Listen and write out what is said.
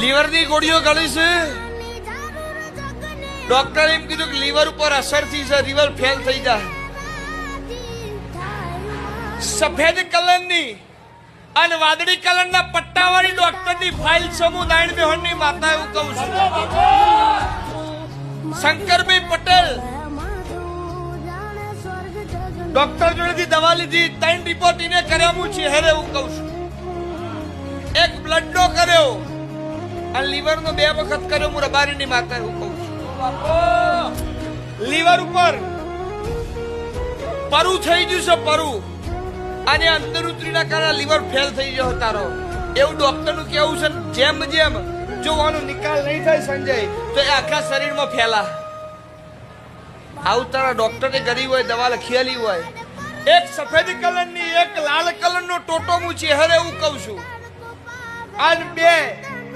Liver ની ગોળીઓ ગળી છે. ડોક્ટરે એમ કીધું કે લીવર ઉપર અસર થી છે, લીવર ફેલ થઈ જાય. સફેદ કલરની અને વાદળી કલરના પટ્ટાવાળી ડોક્ટરની ફાઇલ સમુદાય બેહણની માતા એવું કહું છું. શંકરભાઈ પટેલ ડોક્ટર જોડેથી દવા લીધી, 3 રિપોર્ટ એને કર્યા હું ચહેરે એવું કહું છું. એક બ્લડ નો કર્યો અને લીવર નો 2 વખત કર્યો હું રબારીની માતા એવું કહું છું. લીવર ઉપર પરુ થઈ ગયું છે, પરુ અને અંદર ઉતરીના કારણે લીવર ફેલ થઈ ગયો તારો એવું ડોક્ટર નું કેવું છે. જેમ જેમ જો આનો નિકાલ નહીં થાય સંજય તો એ આખા શરીરમાં ફેલા. આવું તારા ડોક્ટરે કરી હોય, દવા લખેલી હોય. એક સફેદ કલરની એક લાલ કલરનો ટોટો હું ચહેરે એવું કહું છું. અને 2